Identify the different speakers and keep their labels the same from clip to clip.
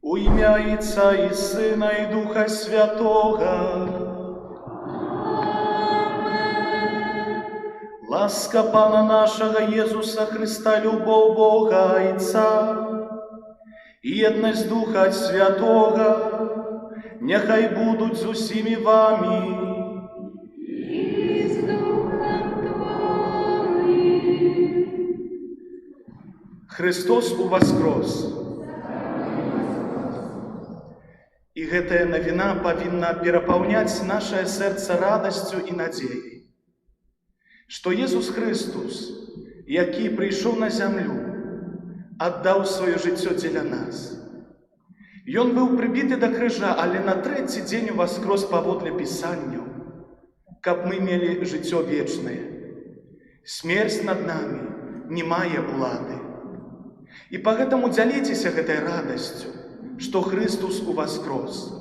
Speaker 1: У імя Отца і Сина і Духа Святого. Ласка Пана нашего Иисуса Христа, любовь Бога Отца и едность Духа Святого, нехай будуть з усіми вами.
Speaker 2: И с Духом Твоим.
Speaker 1: Христос уваскрос. И гэтая навіна павінна перапаўняць наше сэрца радасцю і надзеяй, што Езус Христос, які прыйшоў на зямлю, аддаў сваё жыццё дзеля нас. Ён быў прыбіты да крыжа, але на трэці дзень уваскрос паводле Пісанняў, каб мы мелі жыццё вечнае. Смерць над намі не мае улады. І пагэтаму дзяліцеся гэтай радасцю, што Христос уваскрос.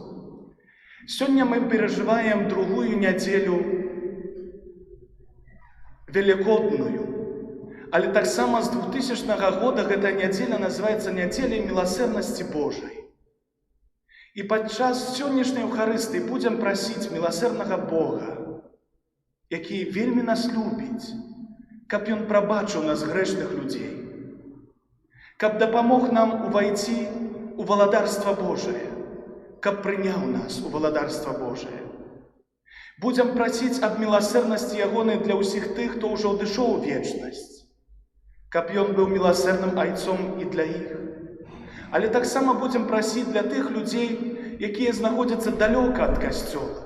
Speaker 1: Сёння мы перажываем другую нядзелю Великодную, але таксама з 2000 года гэтая нядзеля называецца нядзеляй міласэрнасці Божай. І падчас сённяшняй Еўхарыстыі будзем прасіць міласэрнага Бога, які вельмі нас любіць, каб Ён прабачыў нас грэшных людзей, каб дапамог нам увайці у валадарства Божае, каб прыняў нас у валадарства Божае. Будзем прасіць аб міласэрнасці Ягонай для ўсіх тых, хто ўжо адышоў у вечнасць, каб Ён быў міласэрным айцом і для іх. Але таксама будзем прасіць для тых людзей, якія знаходзяцца далёка ад касцёла,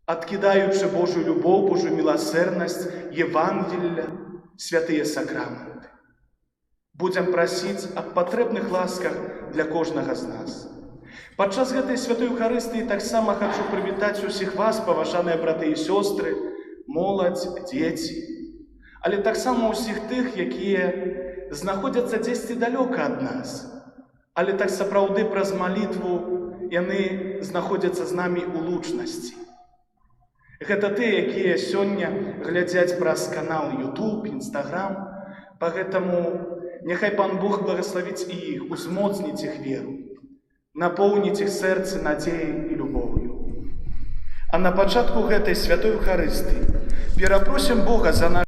Speaker 1: адкідаючы Божую любоў, Божую міласэрнасць, Евангелля, святыя сакрамэнты. Будзем прасіць аб патрэбных ласках для кожнага з нас. Падчас гэтай святой Еўхарыстыі таксама хачу прывітаць усіх вас, паважаныя браты і сёстры, моладзь, дзеці, але таксама ўсіх тых, якія знаходзяцца дзесьці далёка ад нас, але так сапраўды праз малітву яны знаходзяцца з намі ў лучнасці. Гэта тыя, якія сёння глядзяць праз канал YouTube, Instagram, пагэтаму няхай Пан Бог благаславіць і іх, узмоцніць іх веру, напоўніць іх сэрцы надзеяй і любоўю. А на пачатку гэтай святой Еўхарыстыі перапросім Бога за наш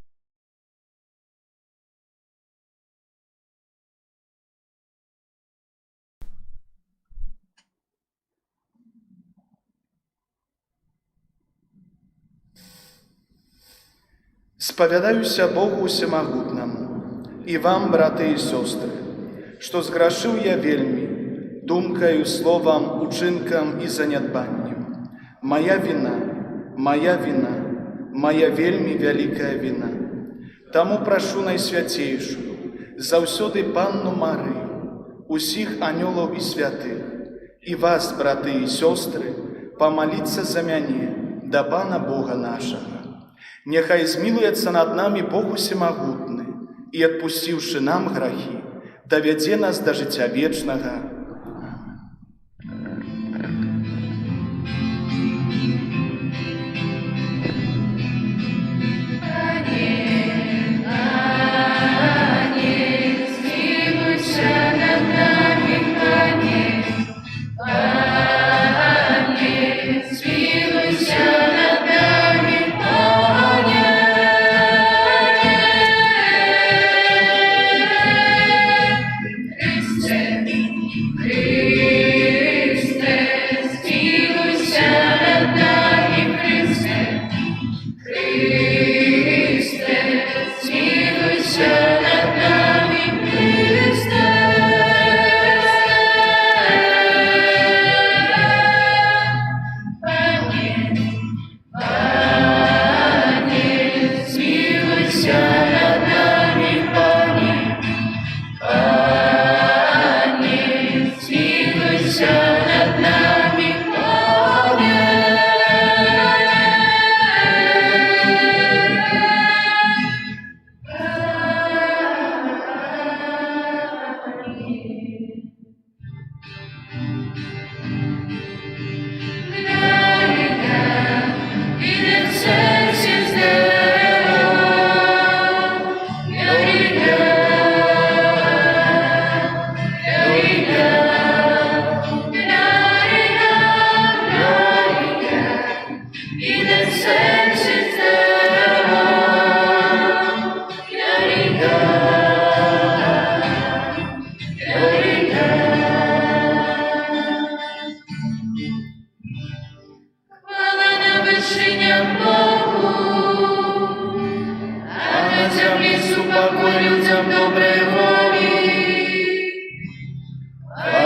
Speaker 1: спавядаюся Богу Усемагутнаму і вам, браты і сёстры, што зграшыў я вельмі думкаю, словам, учынкам і занядбаннем. Моя вина, моя вельмі вялікая вина. Таму прашу найсвяцейшую, заўсёды Панну Марыю, усіх анёлаў і святых, і вас, браты і сёстры, памаліцца за мяне да Пана Бога нашага. Няхай змілуецца над намі Бог Усемагутны і, адпусціўшы нам грахі, давядзе нас да жыцця вечнага.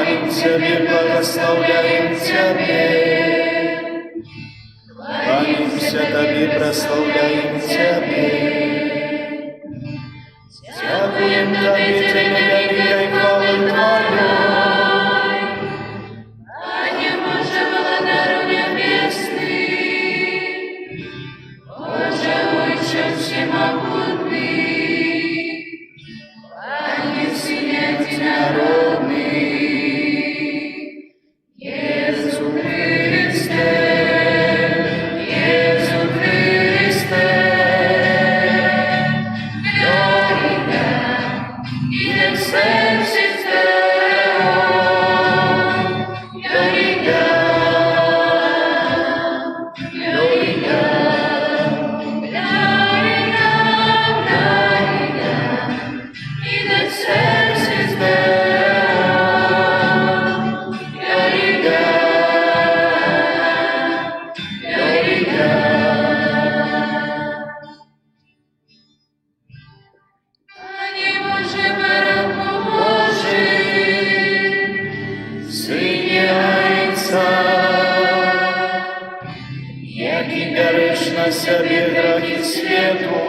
Speaker 1: Хвалим Тебе, благословляем Тебе. Кланяемся Тебе, прославляем Тебе. Дякуем Тебе, Тебе великой хвалы Твоей.
Speaker 2: Ане Боже, владару небесный, Боже, Отче всемогутный, Ане Сыне единородный, Иисус Христе, Иисус Христе, Gloria in excelsis Deo, Gloria, Gloria, Gloria, Gloria in excelsis Deo, Gloria, Gloria. Ане Боже, баран Божий,
Speaker 1: Сыне Отца, який береш на себе грехи свету,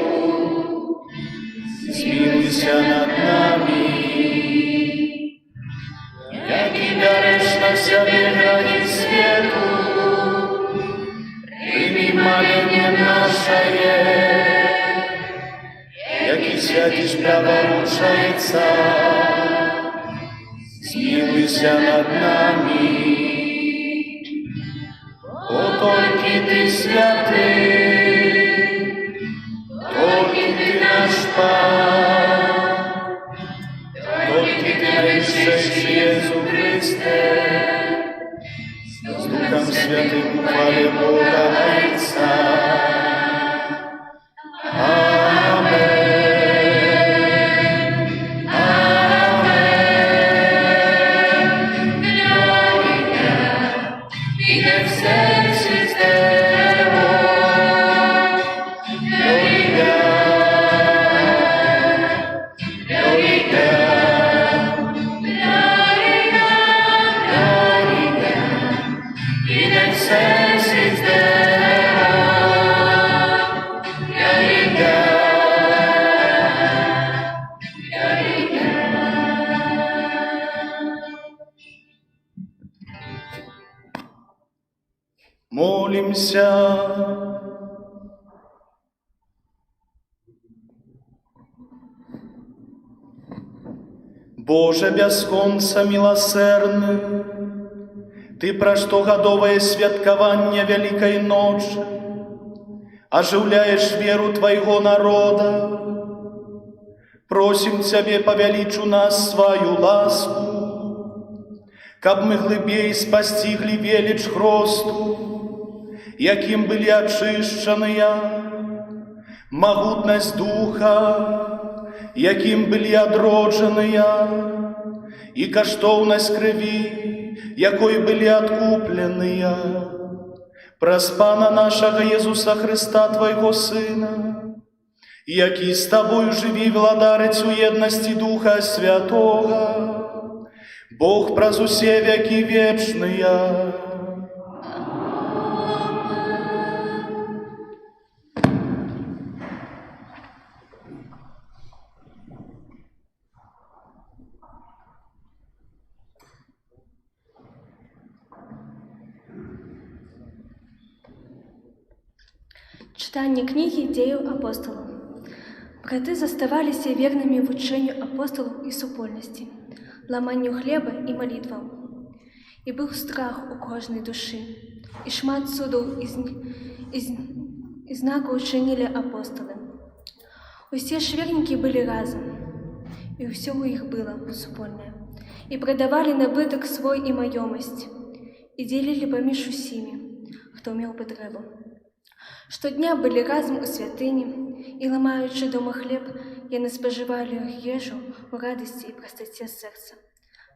Speaker 1: змилуйся над нами. Який береш на себе грехи свету, прими моление наше. Який святиш праворучается, змилуйся над нами. О, только Ты святый, только Ты наш Пан, только Ты наивысший Иисус Христе, с Духом Святым в хвале Бога Отца.
Speaker 2: in excelsis Deo, Gloria, Gloria, Gloria, Gloria in excelsis Deo, Gloria, Gloria.
Speaker 1: Молимся. Боже бясконца милосердны, Ты пра штогадовае святкаванне Вялікай ночы ажыўляеш веру Твайго народа. Просім Цябе, павялічу нас сваю ласку, каб мы глыбей спасціглі веліч хросту, якім былі ачышчаныя, магутнасць духа, якім былі адроджаныя, і каштоўнасць крыві, якой былі адкупленыя, праз Пана нашага Езуса Христа, Твайго Сына, які з Табою жыві владарыць у еднасці Духа Святога, Бог праз усе векі вечныя.
Speaker 3: Читание книги «Деяў апостолаў». Браты заставаліся вернымі вучэнню апостолаў і супольнасці, ламанню хлеба і малітваў. І быў страх у кожнай душы, і шмат цудаў і знакаў чынілі апостолы. Усе ж вернікі былі разам, і ўсё ў іх было супольнае, і прадавалі набытак свой і маёмасць, і дзелілі паміж усімі, хто меў патрэбу. Штодня былі разам у святыні, і, ламаючы дома хлеб, яны спажывалі ежу ў радасці і прастаце сэрца,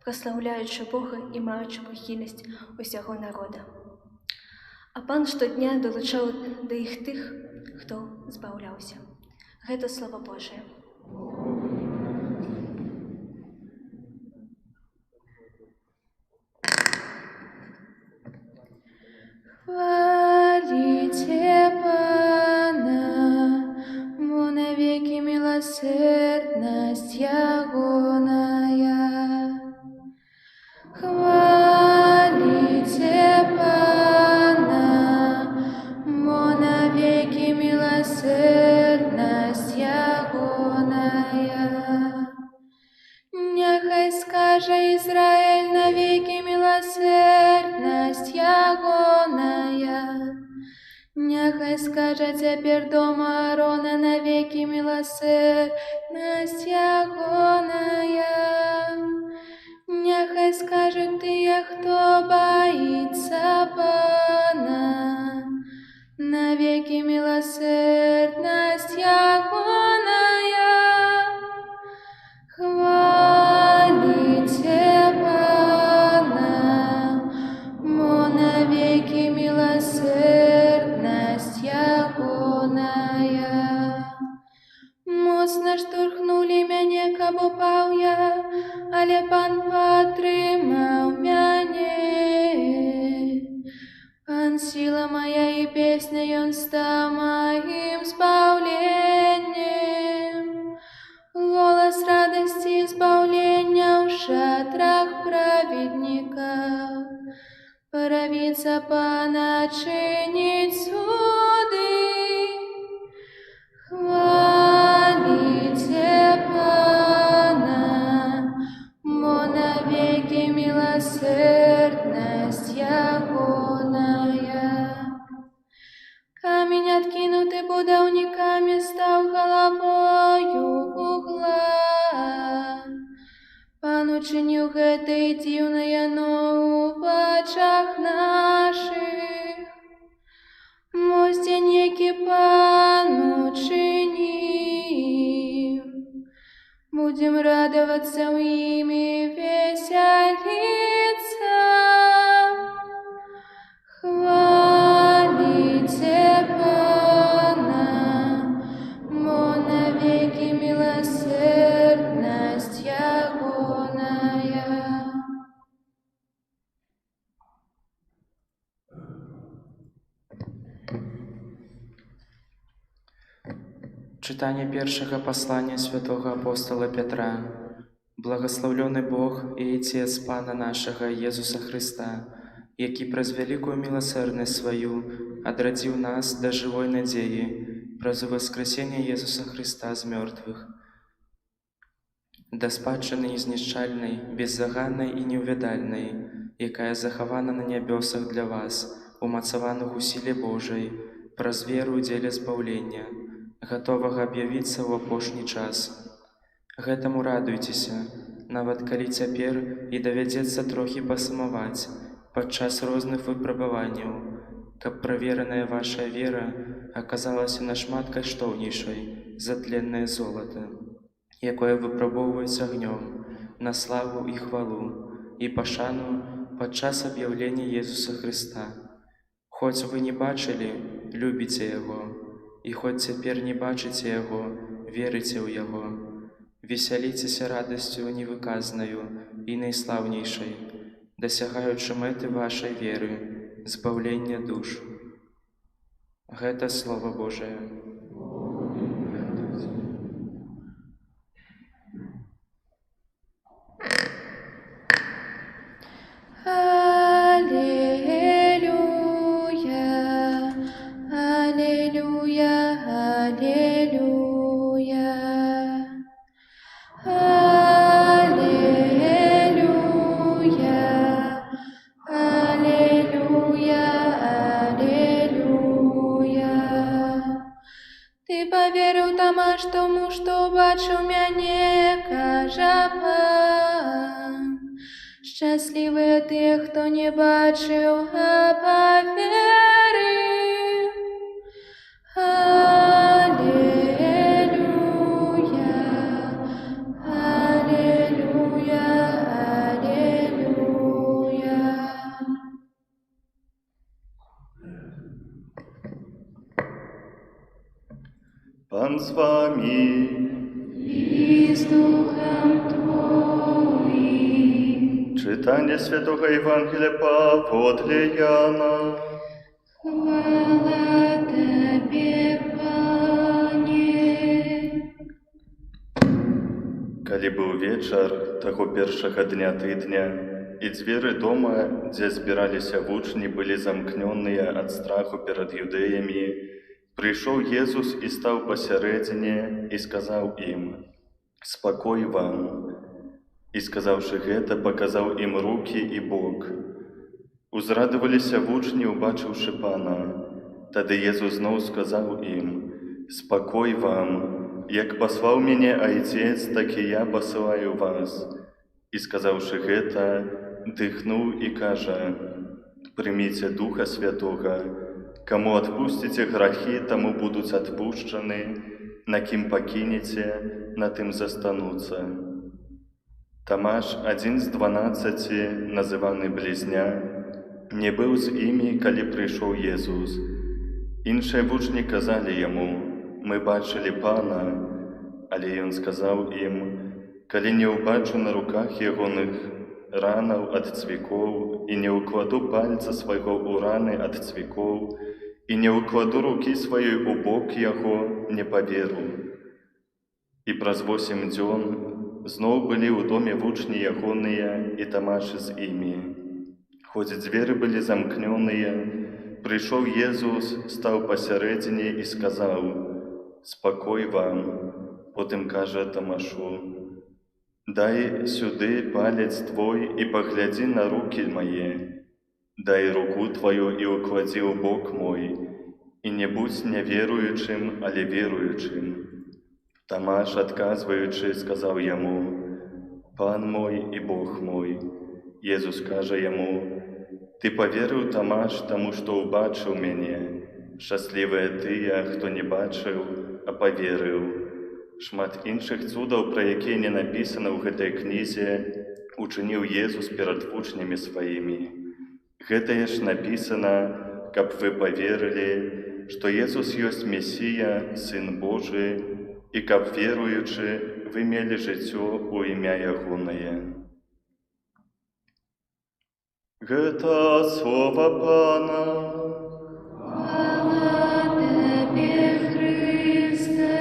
Speaker 3: праслаўляючы Бога і маючы прыхільнасць усяго народа. А Пан штодня далучаў да іх тых, хто збаўляўся. Гэта слова Божае.
Speaker 4: Хвалите Пана, бо навеки милосердность Ягоная. Хвалите Пана, бо навеки милосердность Ягоная. Нехай скаже Израиль навеки милосердность Ягоная. Нехай скаже теперь дом Аарона навеки милосердность Ягоная. Нехай скажут те, кто боится Пана, навеки милосердность Ягоная. Хвалите Пана, бо навеки милосердность Ягоная. Моцно штурхнули мяне, каб упаў я, але Пан падтрымаў мяне. Пан сила моя и песня, Ён стаў моим збаўленнем. Голос радости избавления в шатрах праведников. Правица Пана чинить суды. Хвалите Пана, бо навеки милосердность Ягоная. Камень откинутый будовниками стал головою угла. Пан учинил гэта и дивное, но в очах наших. Мой день, які Пан учинил. Будем радоваться в ими, веселиться. Хвалите Пана, бо навеки милосердность Ягоная.
Speaker 5: Читание первого послания святого апостола Петра. Благословленный Бог и Отец Пана нашего Иисуса Христа, які праз великую милосердность свою одрадил нас до живой надеи, праз воскресение Иисуса Христа из мертвых, до спадщины изничальной, беззаганной и неувядальной, якая захована на небесах для вас, умацованных у силе Божией, праз веру у деле збавлення, готового объявиться в апошні час. Гэтаму радуйцеся, нават калі цяпер і давядзецца трохі пасумаваць падчас розных выпрабаванняў, каб правераная ваша вера аказалася нашмат каштоўнейшай за тленнае золата, якое выпрабоўваецца агнём на славу і хвалу і пашану падчас аб'яўлення Jesуса Христа. Хоць вы не бачылі, любіце Яго, і хоць цяпер не бачыце Яго, верыце ў Яго. Весяліцеся радасцю невыказнаю і найслаўнейшай, дасягаючы мэты вашай веры, збаўлення душ. Гэта Слово Божие.
Speaker 4: Аллилуйя, аллилуйя, аллилуйя. Аллилуйя, аллилуйя, аллилуйя. Ты поверил тому, что бачил мяне, кажа Пан. Щасливые те, кто не бачил, а поверил. Аллилуйя, аллилуйя, аллилуйя.
Speaker 6: Пан з вами.
Speaker 4: И с Духом Твоим.
Speaker 6: Читание Святого Евангелия по Яна.
Speaker 4: Хвала Тебе, Пане.
Speaker 6: Калі быў вечар таго першага дня тыдня, і дзверы дома, дзе збіраліся вучні, былі замкнёныя ад страху перад юдэямі, прыйшоў Езус і стаў пасярэдзіне і сказаў ім: «Спакой вам!» І, сказаўшы гэта, паказаў ім рукі і бок. Узрадаваліся вучні, убачыўшы Пана. Тады Езус зноў сказаў ім: «Спакой вам! Як паслаў мяне Айцец, так і я пасылаю вас». І, сказаўшы гэта, дыхнуў і кажа: «Прыміце Духа Святога. Каму адпусціце грахі, таму будуць адпушчаны, на кім пакінеце, на тым застануцца». Тамаш, адзін з 12, называны Блізня, не быў з імі, калі прыйшоў Езус. Іншыя вучні казалі яму: «Мы бачылі Пана». Але ён сказаў ім: «Калі не ўбачу на руках ягоных ранаў ад цвікоў, і не ўкладу пальца свайго ў раны ад цвікоў, і не ўкладу рукі сваёй у бок яго, не паверу». І праз 8 дзён зноў былі ў доме вучні ягоныя і Тамаш з імі. Хоць дзверы былі замкнёныя, прыйшоў Езус, стаў пасярэдзіне і сказаў: «Спакой вам!» Потым кажа Тамашу: «Дай сюды палец твой і паглядзі на рукі мае. Дай руку тваю і ўкладзі ў бок мой, і не будзь няверуючым, але веруючым». Тамаш, адказваючы, сказаў яму: «Пан мой і Бог мой». Езус кажа яму: «Ты паверыў, Тамаш, таму што ўбачыў мяне. Шчаслівыя тыя, хто не бачыў, а паверыў». Шмат іншых цудаў, пра якія не напісана ў гэтай кнізе, учыніў Езус перад вучнямі сваімі. Гэтае ж напісана, каб вы паверылі, што Езус ёсць Месія, Сын Божы, і каб, веруючы, вы мелі жыццё ў імя ягонае. Гэта слова Пана.
Speaker 4: Хвала Тебе, Христе.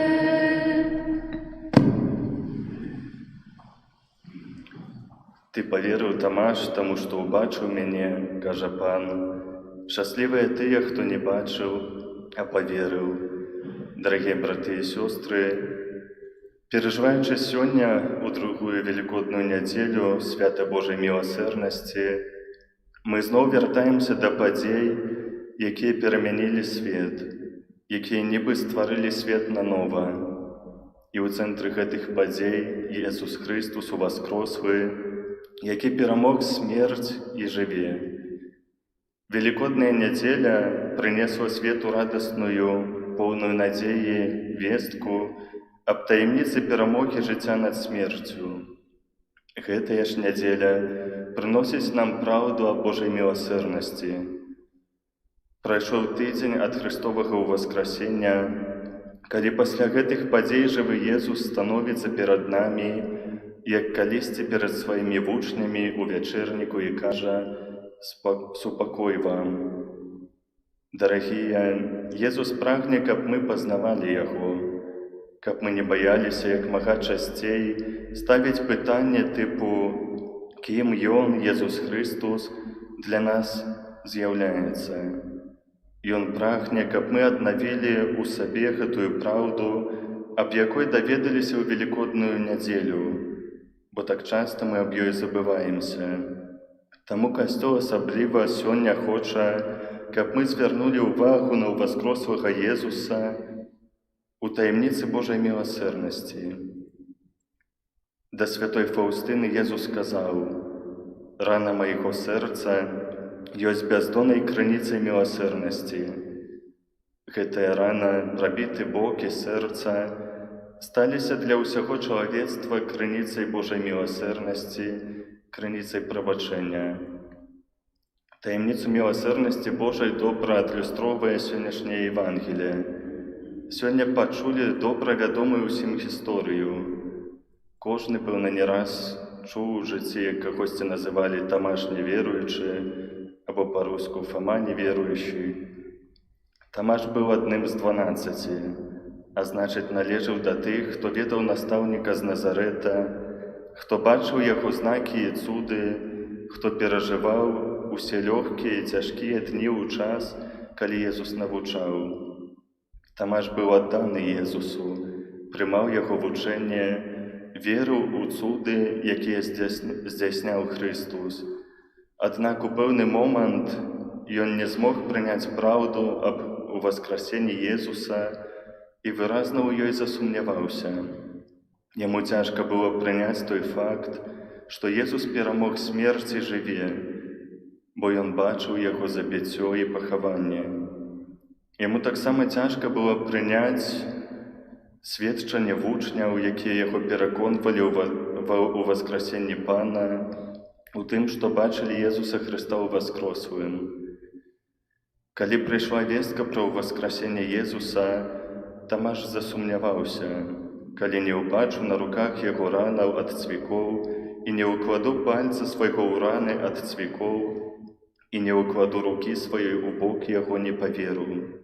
Speaker 6: Ты паверыў, Тамаш, таму што ўбачыў мяне, кажа Пан. Шчаслівыя тыя, хто не бачыў, а паверыў. Дарагія браты і сёстры, перажываючы сёння у другую велікодную нядзелю свята Божай міласэрнасці, мы зноў вяртаемся да падзей, якія перамянілі свет, якія нібы стварылі свет нанова. І ў цэнтры гэтых падзей Jesús Христос уваскрослы, які перамог смерць і жыве. Велікодная нядзеля прынесла свету радасную, поўную надзеі вестку аб таямніцы перамогі жыцця над смерцю. Гэтая ж нядзеля прыносіць нам праўду аб Божай міласэрнасці. Прайшоў тыдзень ад Христовага ўваскрасення, калі пасля гэтых падзей жывы Езус становіцца перад намі, як калісьці перад сваімі вучнямі ў вячэрніку і кажа: «Супакой вам». Дарагія, Езус прагне, каб мы пазнавалі Яго, каб мы не баяліся як мага часцей ставіць пытанне тыпу: кім Ён, Jesús Христос, для нас з'яўляецца. Ён прагне, каб мы аднавілі ў сабе гэтую праўду, аб якой даведаліся ў велікодную нядзелю, бо так часта мы аб ёй забываемся. Таму Касцёл асабліва сёння хоча, каб мы звярнулі ўвагу на ўваскрослага Езуса у таямніцы Божай міласэрнасці. Да святой Фаўстыны Езус сказаў: «Рана майго сэрца ёсць бяздоннай крыніцай міласэрнасці». Гэтая рана, прабіты бок і сэрца сталіся для ўсяго чалавецтва крыніцай Божай міласэрнасці, крыніцай прабачэння. Таямніцу міласэрнасці Божай добра адлюстроўвае сённяшняе Евангелие. Сёння пачулі добра вядомую ўсім гісторыю. Кожны, пэўна, не раз чуў у жыцці, як кагосьці называлі Тамаш неверуючы, або па-руску Фома неверуючы. Тамаш быў адным з 12, а значыць, належаў да тых, хто ведаў настаўніка з Назарэта, хто бачыў яго знакі і цуды, хто перажываў усе лёгкія і цяжкія дні ў час, калі Езус навучаў. Тамаш быў адданы Езусу, прымаў яго вучэнне, верыў у цуды, якія здзяйсняў Христус. Аднак у пэўны момант ён не змог прыняць праўду аб уваскрасенні Езуса і выразна ў ёй засумняваўся. Яму цяжка было прыняць той факт, што Езус перамог смерць і жыве, бо ён бачыў яго забіццё і пахаванне. Яму таксама цяжка было прыняць сведчанне вучняў, якія яго пераконвалі ў васкрасенні Пана, у тым, што бачылі Езуса Хрыста ўваскрослым. Калі прыйшла вестка пра ўваскрасенне Езуса, Тамаш засумняваўся. Калі не ўбачу на руках яго ранаў ад цвікоў і не ўкладу пальца свайго ў раны ад цвікоў і не ўкладу рукі сваёй у бок яго, не паверу.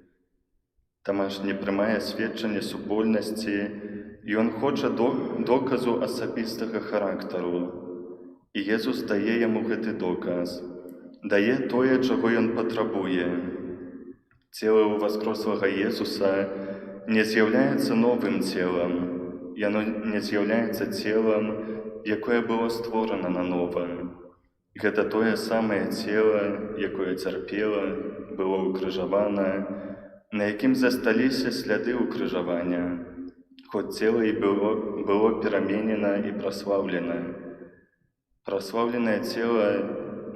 Speaker 6: Тамаш не прымае сведчанне супольнасці, ён хоча доказу асабістага характару. І Езус дае яму гэты доказ, дае тое, чаго ён патрабуе. Цела ўваскрослага Езуса не з'яўляецца новым целам, яно не з'яўляецца целам, якое было створана нанова. Гэта тое самае цела, якое цярпела, было ўкрыжавана, на якім засталіся сляды ўкрыжавання, хоць цела і было пераменена і праслаўлена. Праслаўленае цела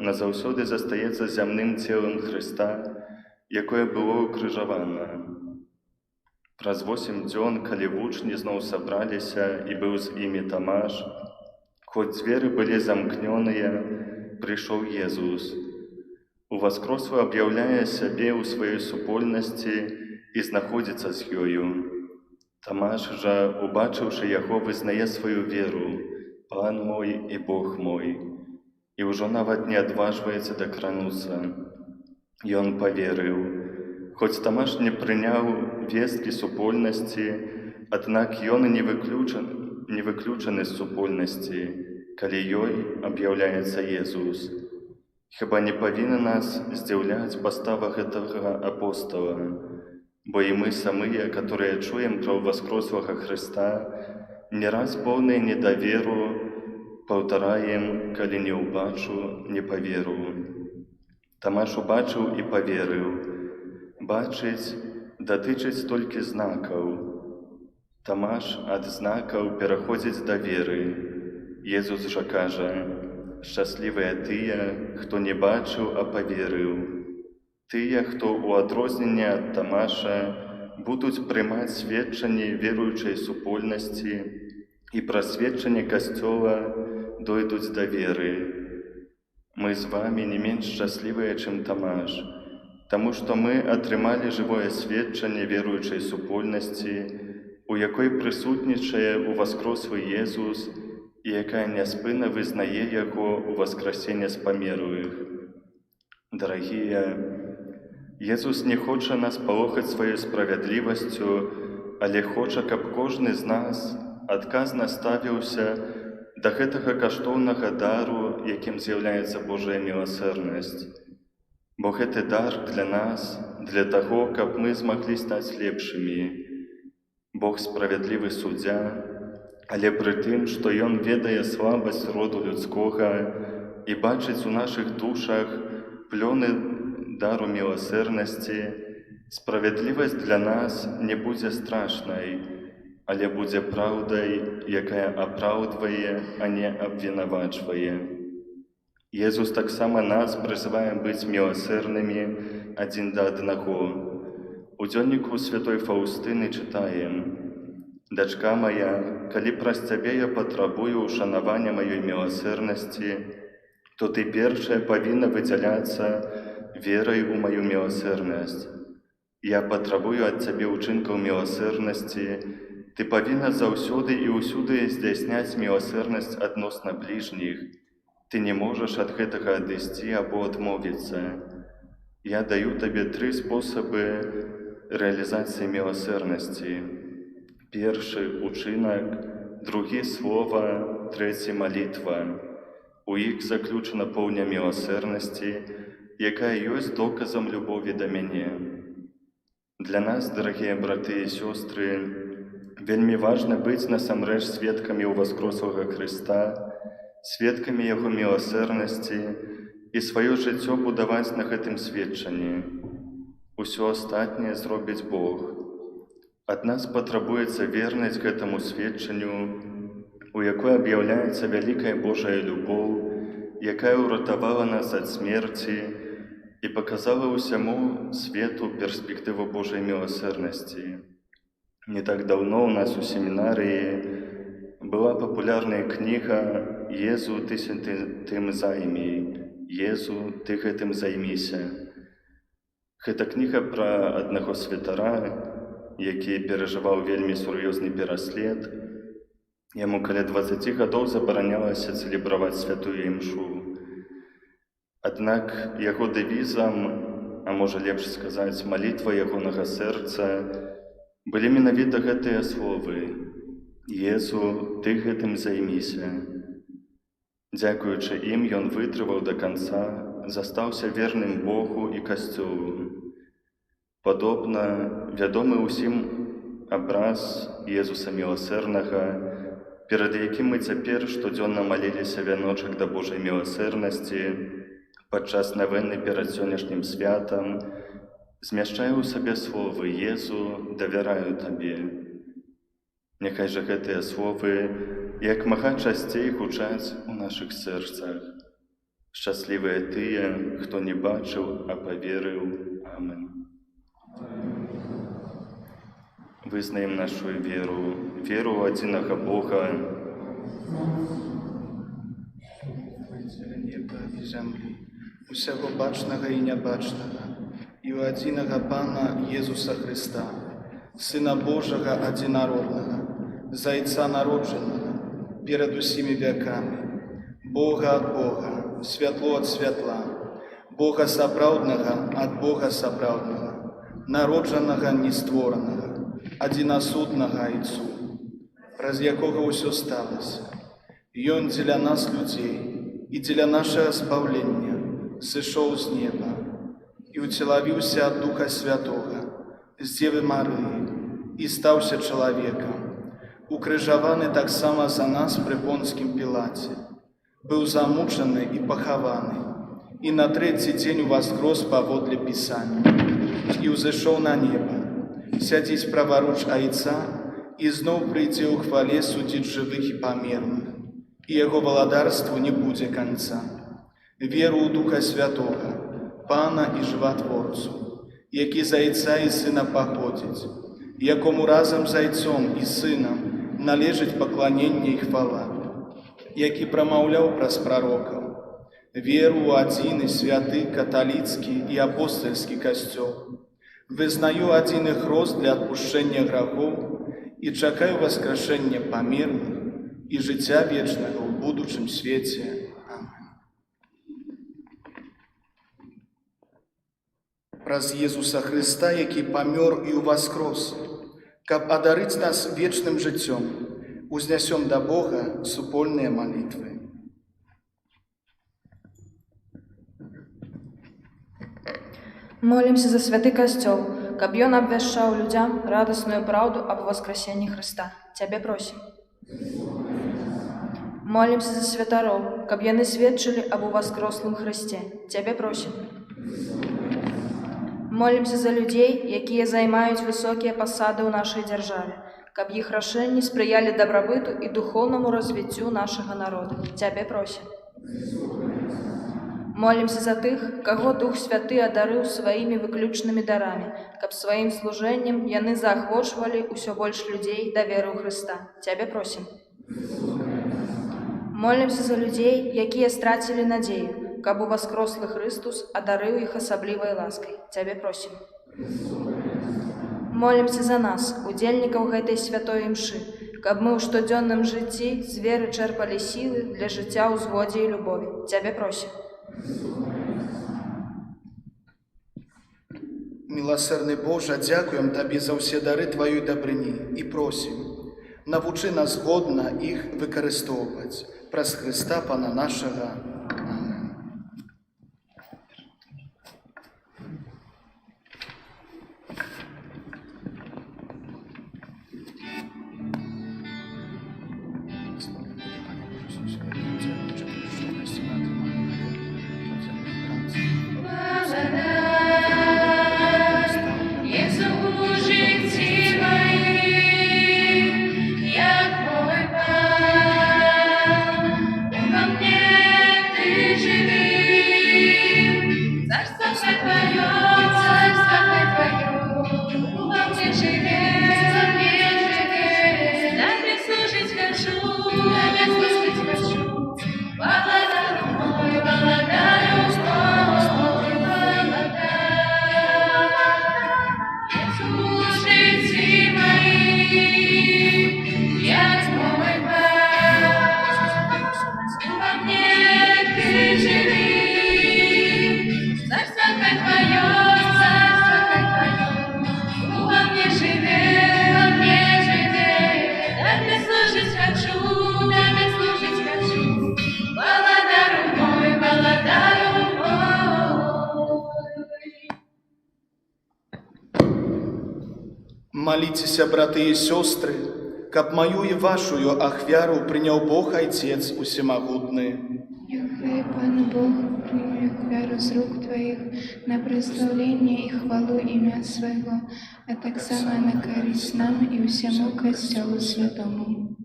Speaker 6: назаўсёды застаецца зямным целам Хрыста, якое было ўкрыжавана. Праз 8 дзён, калі вучні зноў сабраліся і быў з імі Тамаш, хоць дзверы былі замкнёныя, прыйшоў Езус. Уваскрослы аб'яўляе сябе ў сваёй супольнасці і знаходзіцца з ёю. Тамаш жа, убачыўшы яго, вызнае сваю веру: «Пан мой і Бог мой», і ўжо нават не адважваецца дакрануцца. Ён паверыў. Хоць Тамаш не прыняў весткі супольнасці, аднак ён і не выключаны з супольнасці, калі ёй аб'яўляецца Езус. Хіба не павінна нас здзіўляць пастава гэтага апостала, бо і мы самыя, которые чуем пра ўваскрослага Хрыста, не раз поўныя недаверу паўтараем: «Калі не ўбачу, не паверу». Тамаш убачыў і паверыў. Бачыць датычыць толькі знакаў. Тамаш ад знакаў пераходзіць да веры. Езус жа кажа: «Шчаслівыя тыя, хто не бачыў, а паверыў». Тыя, хто ў адрозненне ад Тамаша будуць прымаць сведчанне веруючай супольнасці і праз сведчанне Касцёла дойдуць да веры. Мы з вамі не менш шчаслівыя, чым Тамаш, таму што мы атрымалі жывое сведчанне веруючай супольнасці, у якой прысутнічае ўваскрослы Езус і якая няспынна вызнае яго ўваскрасенне з памерлых. Дарагія, Езус не хоча нас палохаць сваёй справядлівасцю, але хоча, каб кожны з нас адказна ставіўся да гэтага каштоўнага дару, якім з'яўляецца Божая міласэрнасць. Бо гэты дар для нас, для таго, каб мы змаглі стаць лепшымі. Бог справядлівы суддзя, але пры тым, што Ён ведае слабасць роду людскога і бачыць у нашых душах плёны дару міласэрнасці, справядлівасць для нас не будзе страшнай, але будзе праўдай, якая апраўдвае, а не абвінавачвае. Езус таксама нас прызывае быць міласэрнымі адзін да аднаго. У дзённіку святой Фаўстыны чытаем: «Дачка мая, калі праз цябе я патрабую ушанавання маёй міласэрнасці, то ты першая павінна выдзяляцца верай у маю міласэрнасць. Я патрабую ад цябе ўчынкаў міласэрнасці, ты павінна заўсёды і ўсюды здзяйсняць міласэрнасць адносна бліжніх. Ты не можаш ад гэтага адысці або адмовіцца. Я даю табе 3 спосабы рэалізацыі міласэрнасці. Першы учынак, другі слова, трэці малітва. У іх заключана поўня міласэрнасці, якая ёсць доказам любові да мяне. Для нас, дарагія браты і сёстры, вельмі важна быць насамрэч сведкамі ўваскрослага Хрыста, сведкамі Яго міласэрнасці і сваё жыццё будаваць на гэтым сведчанні. Усё астатняе зробіць Бог. Ад нас патрабуецца вернасць гэтаму сведчанню, у якой аб'яўляецца вялікая Божая любоў, якая ўратавала нас ад смерці і паказала ўсяму свету перспектыву Божай міласэрнасці. Не так даўно ў нас у семінарыі была папулярная кніга «Езу, ты тым займі», «Езу, ты гэтым займіся». Гэта кніга пра аднаго святара, які перажываў вельмі сур'ёзны пераслед. Яму каля 20 гадоў забаранялася цэлебраваць святую імшу. Аднак яго дэвізам, а можа лепш сказаць, малітва ягонага сэрца, былі менавіта гэтыя словы: «Езу, ты гэтым займіся». Дзякуючы ім ён вытрываў да канца, застаўся верным Богу і Касцёлу. Падобна, вядомы ўсім абраз Езуса міласэрнага, перад якім мы цяпер штодзённа маліліся вяночак да Божай міласэрнасці падчас навены перад сённяшнім святам, змяшчае ў сабе словы «Езу, давяраю табе». Няхай жа гэтыя словы як мага часцей гучаць у нашых сэрцах. Шчаслівыя тыя, хто не бачыў, а паверыў. Амен. Вызнаем нашу веру, веру ў адзінага Бога,
Speaker 1: неба і зямлі, усяго бачнага і нябачнага, і ў адзінага Пана Езуса Хрыста, Сына Божага адзінароднага, Зайца народжанага, перад усімі вякамі, Бога ад Бога, святло ад святла, Бога сапраўднага ад Бога сапраўднага, народжанага нестворанага, адзінасуднага Айцу, праз якога ўсё сталася. Ён дзеля нас, людзей, і дзеля нашага спаўлення сышоў з неба і ўцелавіўся ад Духа Святога, з Дзевы Марыі, і стаўся чалавекам, укрыжаваны таксама за нас пры Понскім Пілаце, быў замучаны і пахаваны, і на трэці дзень уваскрос паводле Пісання, і ўзышоў на неба, сядзіць праваруч Айца і зноў прыйдзе ў хвале судзіць жывых і памерлых, і яго валадарству не будзе канца. Веру ў Духа Святога, Пана і Жыватворцу, які з Айца і Сына паходзіць, якому разам з Айцом і Сынам належыць пакланенне і хвала, які прамаўляў праз прарокаў. Веру ў адзіны святы каталіцкі і апостальскі касцёл. Вызнаю адзіны хрост для адпушчэння грахоў і чакаю васкрашэння памерлых і жыцця вечнага ў будучым свеце. Амен. Праз Езуса Хрыста, які памёр і ўваскрос, каб адарыць нас вечным жыццём, узнясём да Бога супольныя малітвы.
Speaker 4: Молимся за святы касцёл, каб ён абвяшчаў людзям радасную праўду аб воскресенні Хрыста. Цябе просім. Молимся за святароў, каб яны сведчылі аб уваскрослым Хрысце. Цябе просім. Молимся за людзей, якія займаюць высокія пасады ў нашай дзяржаве, каб іх рашэнні спрыялі дабрабыту і духоўнаму развіццю нашага народа. Цябе просім. Молимся за тых, каго Дух Святы адарыў сваімі выключнымі дарамі, каб сваім служэннем яны заахвочвалі ўсё больш людзей да веры ў Хрыста. Цябе просім. Молимся за людзей, якія страцілі надзею, каб уваскрослы Хрыстус адарыў іх асаблівай ласкай. Цябе просім. Молимся за нас, удзельнікаў гэтай святой імшы, каб мы ў штодзённым жыцці з веры чэрпалі сілы для жыцця ў згодзе і любові. Цябе просім.
Speaker 1: Милосердный Боже, дякуем Табе за ўсе дары Тваёй дабрыні і просім, навучы нас годна іх выкарыстоўваць праз Хрыста Пана нашага. Амин. Молитеся, браты и сестры, каб мою и вашую ахвяру принял Бог Отец Усемогутный.
Speaker 7: Хай Пан Бог прими ахвяру с рук Твоих на прославление и хвалу имя Своего, а так само на користь нам и всему Костелу Святому.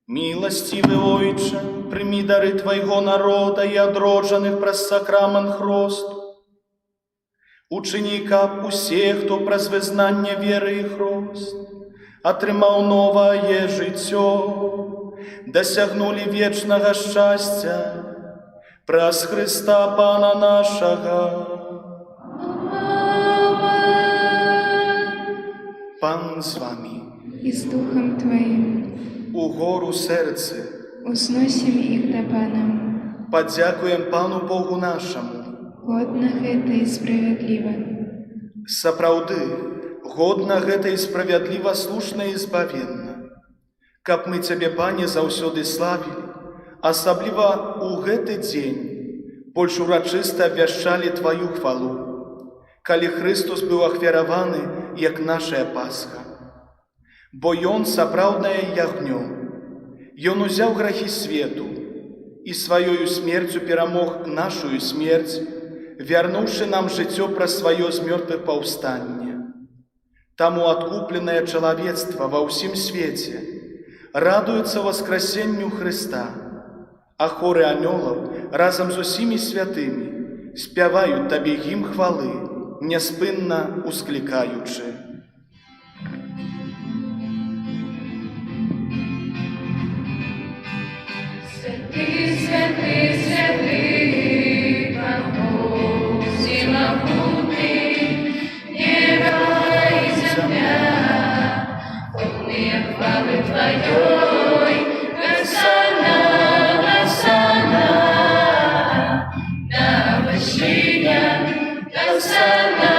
Speaker 1: Милостивый Ойче, прими дары Твоего народа и одродженных праз сакрамент хросту. Учини, каб усе, хто праз визнання віри і хрост, атрымаў новае жыццё, дасягнули вечнага шчасця праз Христа Пана нашага. Пан з вами.
Speaker 7: И с Духом Твоим
Speaker 1: Угору серце
Speaker 7: узносим их до Пана.
Speaker 1: подякуем Пану Богу нашему.
Speaker 7: Годно гэта и справедливо.
Speaker 1: Сапраўды, годна гэта і справядліва, слушна і збавенна. Каб мы Цябе, Пане, заўсёды славілі, асабліва ў гэты дзень, больш урачыста абвяшчалі Тваю хвалу, калі Христус быў ахвяраваны, як нашая Пасха. Бо Ён сапраўднае ягнё, Ён узяў грахі свету і сваёю смерцю перамог нашую смерць, вярнуўшы нам жыццё праз сваё з мёртвых паўстанне. Таму адкупленае чалавецтва ва ўсім свеце радуецца васкрасенню Хрыста, а хоры анёлаў разам з усімі святымі спяваюць Табе гімн хвалы, няспынна усклікаючы.
Speaker 2: Святый, святый, святый, Пан Бог всемогутный, небо и земля, полные хвалы Твоей, Госанна, Госанна, на вершинах, Госанна,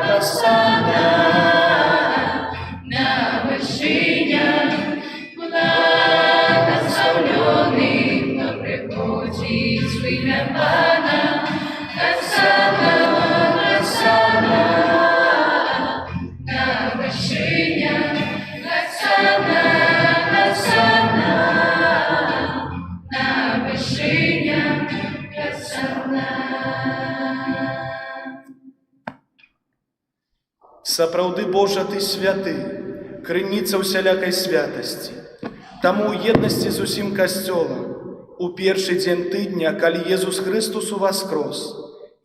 Speaker 2: Госанна, на вершинах, благословленный приходит в имя Пана, Госанна, Госанна, на вершинах, Госанна, Госанна, на вершинах, Госанна.
Speaker 1: Сапраўды, Божа, Ты святы, крыніца ўсялякай святасці. Таму ў еднасці з усім касцёлам у першы дзень тыдня, калі Езус Христус уваскрос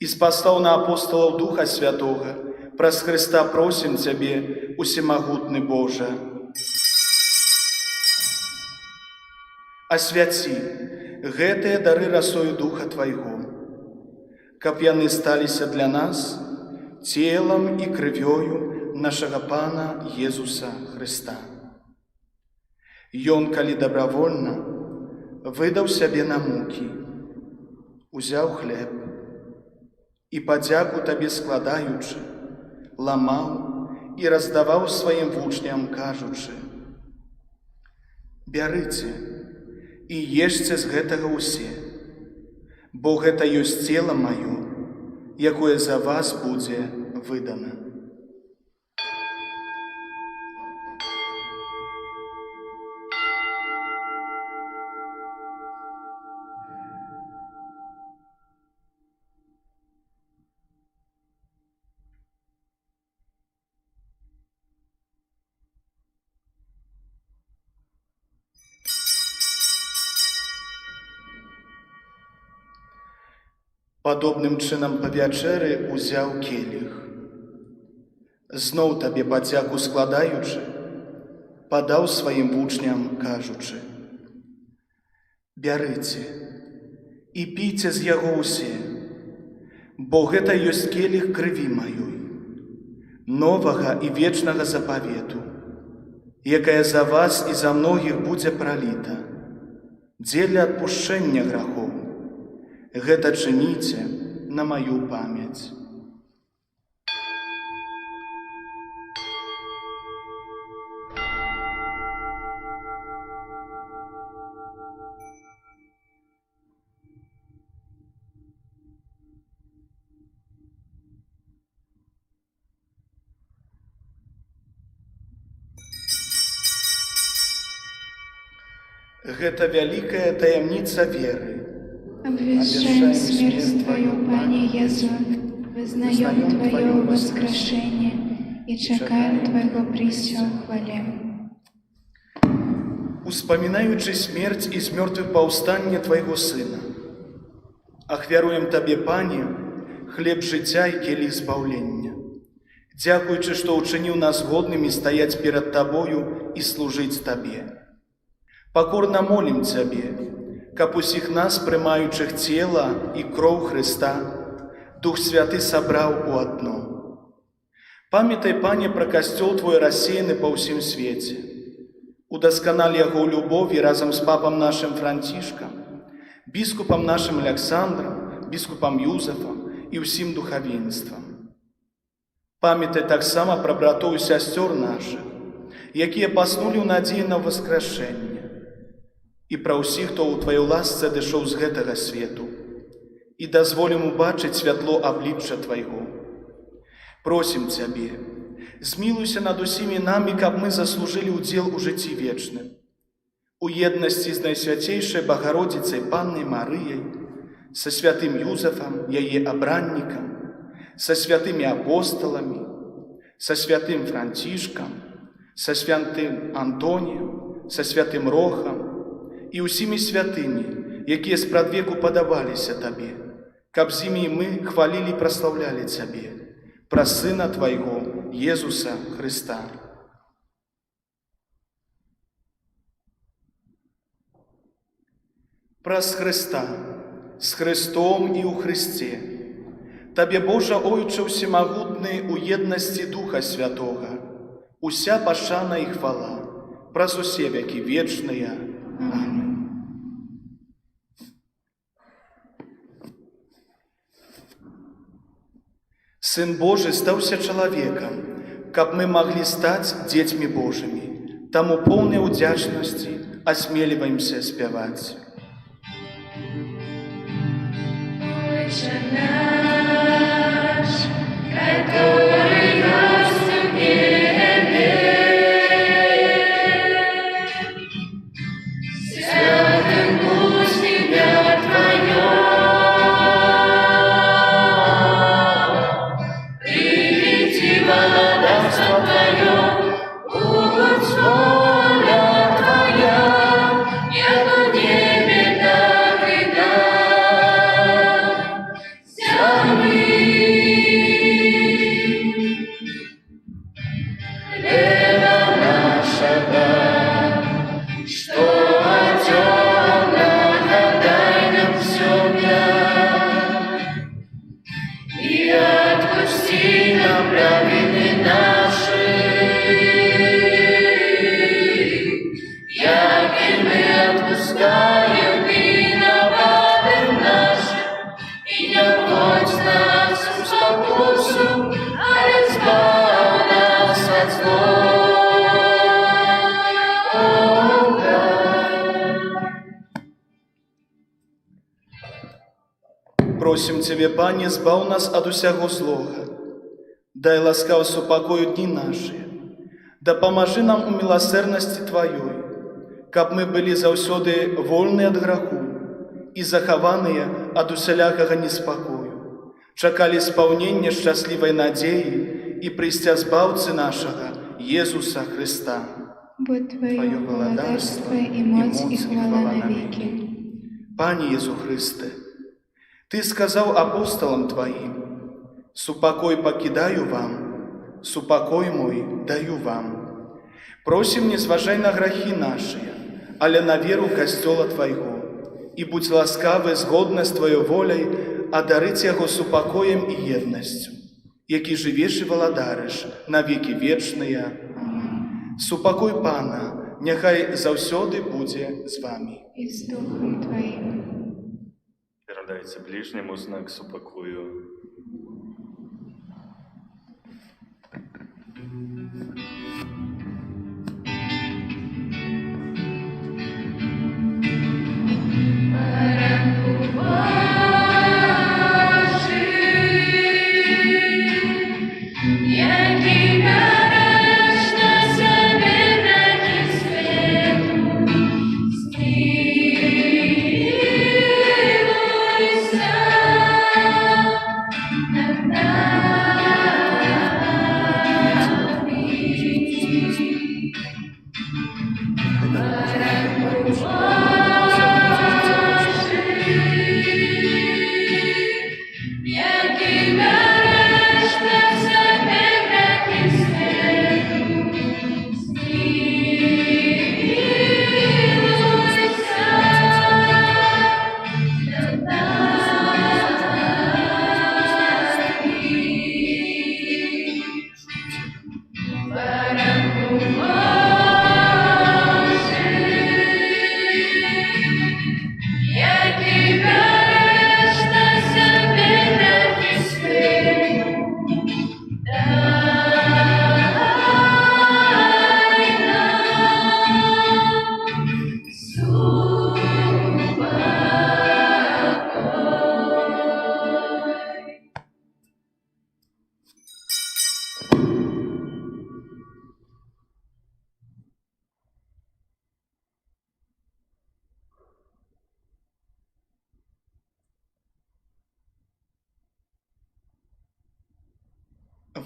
Speaker 1: і спаслаў на апостолаў Духа Святога, праз Христа просім Цябе, усемагутны Божа. Асвяці гэтыя дары расою Духа Твайго, каб яны сталіся для нас целам і крывёю нашага Пана Езуса Христа. Ён, калі добравольна, выдаў сябе на мукі, узяў хлеб і, падзяку Табе складаючы, ламаў і раздаваў сваім вучням, кажучы: «Бярыце і ешце з гэтага ўсе, бо гэта ёсць цела маё, якое за вас будзе выдана». Падобным чынам па вячэры узяў келіх. Зноў табе падзяку складаючы, падаў сваім вучням, кажучы: «Бярыце і пійце з яго ўсе, бо гэта ёсць келіх крыві маёй, новага і вечнага запавету, якая за вас і за многіх будзе праліта дзеля адпушчэння грахоў. Гэта чыніце на маю памяць». Гэта вялікая таямніца веры.
Speaker 7: Обвещаем смерть Твою, Пане Иисус, вызнаем Твое воскрешение и чекаем Твоего присца в хвале.
Speaker 1: Успамінаючы смерць і з мёртвых паўстання Твайго Сына, ахвяруем Табе, Пане, хлеб жыцця і келіх збаўлення, дзякуючы, што ўчыніў нас годнымі стаяць перад Табою і служыць Табе. Пакорна молім Цябе, каб усіх нас, прымаючых цела і кроў Хрыста, Дух Святы сабраў у адно. Памятай, Пане, пра касцёл Твой рассеяны па ўсім свеце. Удасканаль яго ў любові разам з папам нашым Францішкам, біскупам нашым Аляксандрам, біскупам Юзефам і ўсім духавенствам. Памятай таксама пра братоў і сясцёр нашых, якія паснулі ў надзеі на воскрешэнне, і пра ўсіх, хто ў Тваёй ласцы адышоў з гэтага свету, і дазволім убачыць святло аблічча Твайго. Просім Цябе, змілуйся над усімі намі, каб мы заслужылі ўдзел у жыцці вечным, у еднасці з Найсвяцейшай Багародзіцай Паннай Марыяй, са святым Юзефам, яе абраннікам, са святымі апосталамі, са святым Францішкам, са святым Антоніем, са святым Рохам і ўсімі святымі, якія спрадвеку падабаліся Табе, каб з імі мы хвалілі і праслаўлялі Цябе, праз Сына Твайго, Езуса Хрыста. Праз Хрыста, з Хрыстом і ў Хрысце, Табе, Божа Ойча ўсемагутны, у еднасці Духа Святога, уся пашана і хвала, праз усе векі вечныя. Амин. Сын Божий стаўся чалавекам, каб мы маглі стаць дзецьмі Божымі. Таму поўнай удзячнасці асмеліваемся спяваць.
Speaker 2: Отче наш, который есть в небе, святым пусть имя Твое, приди владарство Твое, будь воля Твоя, яко в небе, так и на земли. Хлеба нашего, что отёмного, дай нам сегодня, и отпусти нам провины наши, яки мы отпускаем виноватым нашим, и не вводь нас в спокусу, а избавь
Speaker 1: Просім Цябе, Пане, збаў нас ад усяго злога. Дай ласкаў супакою дні нашы. Дапамажы нам у міласэрнасці Тваёй, каб мы былі заўсёды вольны ад граху і захаваныя ад усялякага неспакою, чакалі спаўнення шчаслівай надзеі і прыйсця збаўцы нашага, Езуса Христа.
Speaker 7: Будь Твое владарство и моц и хвала навеки.
Speaker 1: Пане Езу Христе, Ты сказаў апостолам Твоим: «Супакой пакідаю вам, супакой мой даю вам». Просім, не зважай на грахі нашыя, але на веру касцёла Твайго, і будь ласкавы згодна з Тваёй воляй адарыць яго супакоем і еднасцю, які жывеш і валадарыш на векі вечныя. Супакой Пана няхай заўсёды будзе з вамі.
Speaker 7: И с Духом Твоим.
Speaker 6: Передайте ближнему знак супокою.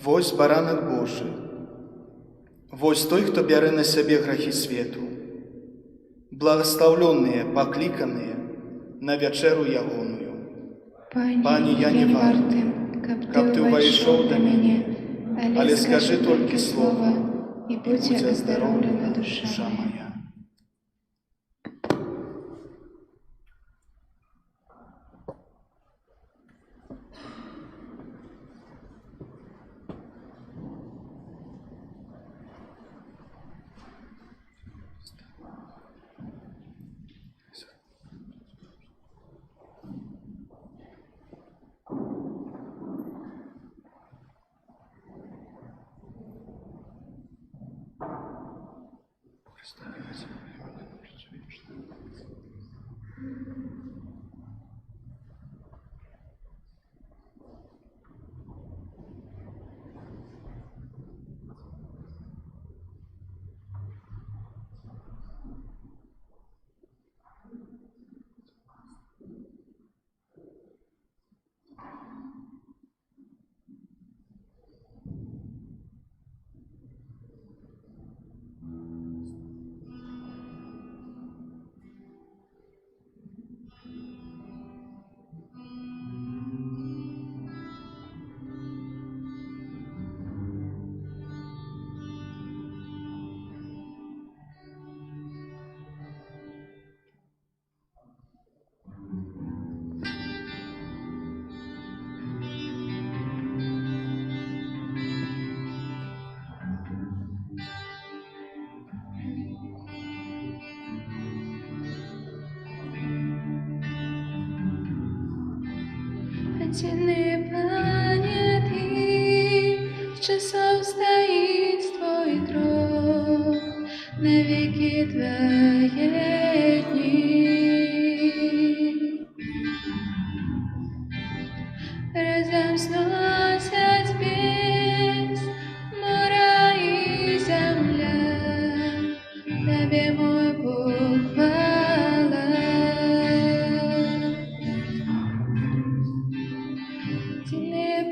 Speaker 1: Вось баранак Божы, вось той, хто бярэ на сябе грахі свету. Благословленные, пакліканыя на вячэру ягоную.
Speaker 7: Пане, я не варты, каб Ты увайшоў да мяне, але скажы толькі слова, і будзе аздароўлена душа моя. Истинный Пане, Ты в часов стоит Твой трон, навеки Твои дни.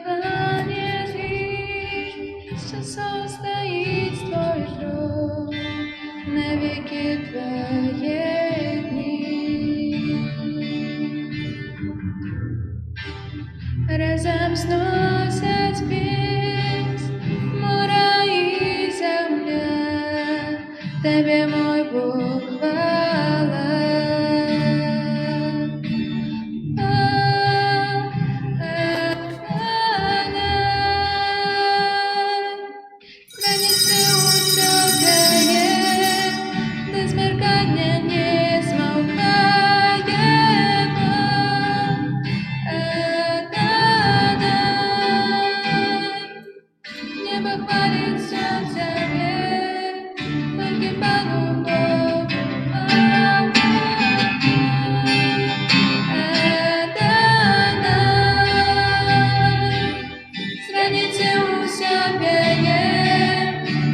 Speaker 7: Пане, что состоит Твой трон на веки Твои дни. Разом сносят спесь мора и земля, Тебе, мой Бог, хвала. Границы усекает, до смеркания не смолкает. Небо хвалится Тебе, погибану Богу. Страницы усекает,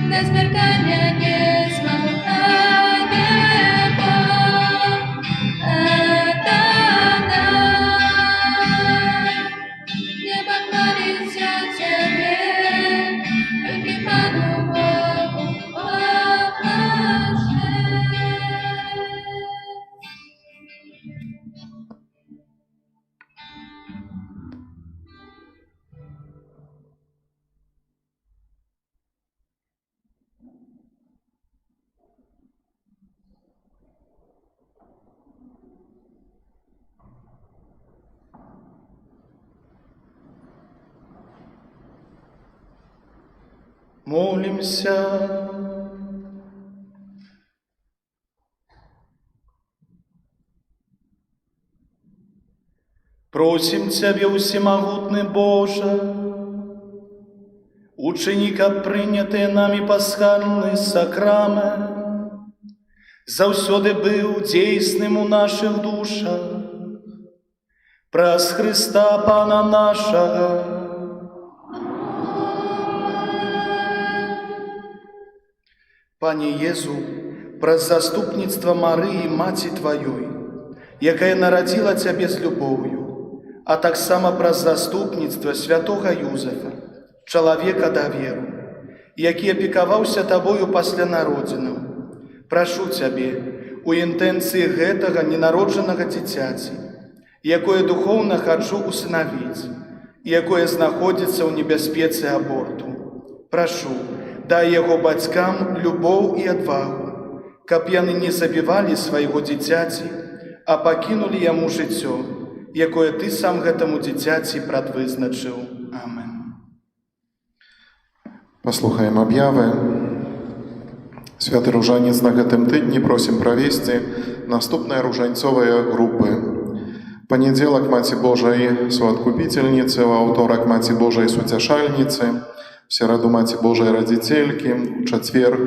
Speaker 7: до смеркания не смолкает. Небо хвалится Тебе, погибану Богу.
Speaker 1: Молимся. Просим Тебя, усемогутный Боже, ученика, прынятые нами пасхальный сакрамент, заўсёды быў дзейсным у наших душах, праз Христа Пана нашага. Пане Езу, праз заступніцтва Марыі, Маці Тваёй, якая нарадзіла Цябе з любоўю, а таксама праз заступніцтва святога Юзефа, чалавека даверу, які апекаваўся Табою пасля народзінаў. Прашу Цябе, у інтэнцыі гэтага ненароджанага дзіцяці, якое духоўна хачу усынавіць, якое знаходзіцца ў небяспецы аборту. Прашу, дай яго бацькам любоў і адвагу, каб яны не забівалі свайго дзіцяці, а пакінулі яму жыццё, якое Ты сам гэтаму дзіцяці прадвызначыў. Амен.
Speaker 8: Паслухаем аб'явы. Святы ружанец на гэтым тыдні просім правесці наступныя ружанцовыя групы. Панядзелак Маці Божай Суадкупительніцы, у аўторак Маці Божай Суцяшальніцы, в сераду Маці Божай Радзіцелькі, у чацвер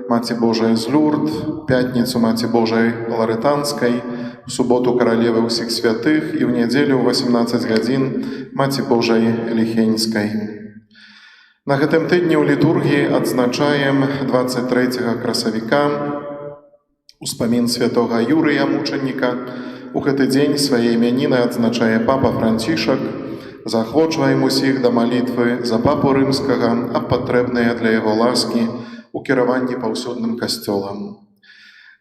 Speaker 8: Маці Божай з Люрд, пятніцу Маці Божай Ларытанскай, у суботу Каралевы ўсіх святых і ў нядзелю ў 18 гадзін Маці Божай Ліхеньскай. На гэтым тыдні ў літургіі адзначаем 23 красавіка успамін святога Юрыя Мучаніка. У гэты дзень свае імяніны адзначае папа Францішак. Заахвочваем усіх да малітвы за папу рымскага аб патрэбныя для яго ласкі ў кіраванні паўсюдным касцёлам.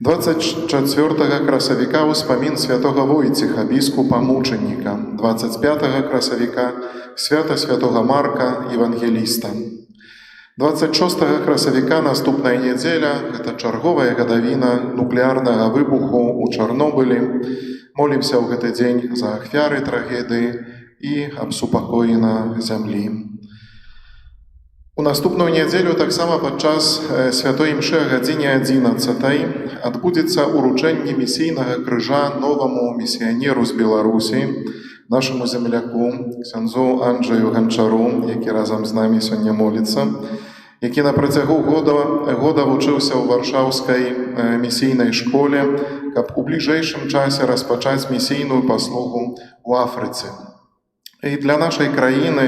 Speaker 8: 24 красавіка успамін святога Войціха, біскупа Мучаніка. 25 красавіка свята святога Марка, евангеліста. 26 красавіка наступная нядзеля, гэта чарговая гадавіна нуклеарнага выбуху ў Чарнобылі. Молімся ў гэты дзень за ахвяры трагедыі і аб супакоі на зямлі. У наступную нядзелю таксама падчас святой імшы о гадзіне 11 адбудзецца ўручэнне місійнага крыжа новаму місіянеру з Беларусі, нашаму земляку, ксяндзу Анджаю Ганчару, які разам з намі сёння моліцца, які на працягу года вучыўся ў варшаўскай місійнай школе, каб у бліжэйшым часе распачаць місійную паслугу ў Афрыцы. І для нашай краіны,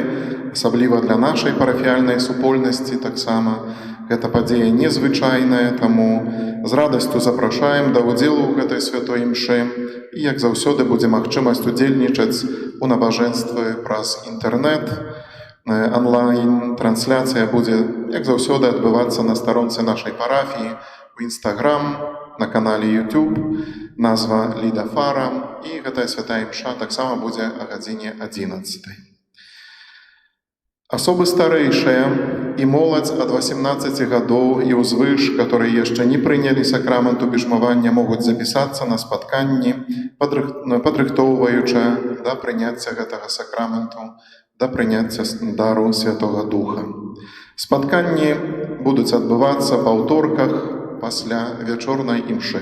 Speaker 8: асабліва для нашай парафіяльнай супольнасці таксама, гэта падзея незвычайная, таму з радасцю запрашаем да ўдзелу ў гэтай святой імшы і, як заўсёды, будзе магчымасць удзельнічаць у набажэнстве праз інтэрнэт. онлайн-трансляцыя будзе, як заўсёды, адбывацца на старонцы нашай парафіі, у Instagram, на канале YouTube, назва Ліда Фара, і гэтая святая імша таксама будзе о гадзіне 11. Асобы старэйшыя і моладзь ад 18 гадоў і ўзвыш, которые яшчэ не прынялі сакраменту бежмавання, могуць запісацца на спатканні, падрыхтоўваючы да прыняцця гэтага сакраменту, да прыняцця дару Святога Духа. Спатканні будуць адбывацца па ўторках пасля вячорнай імшы.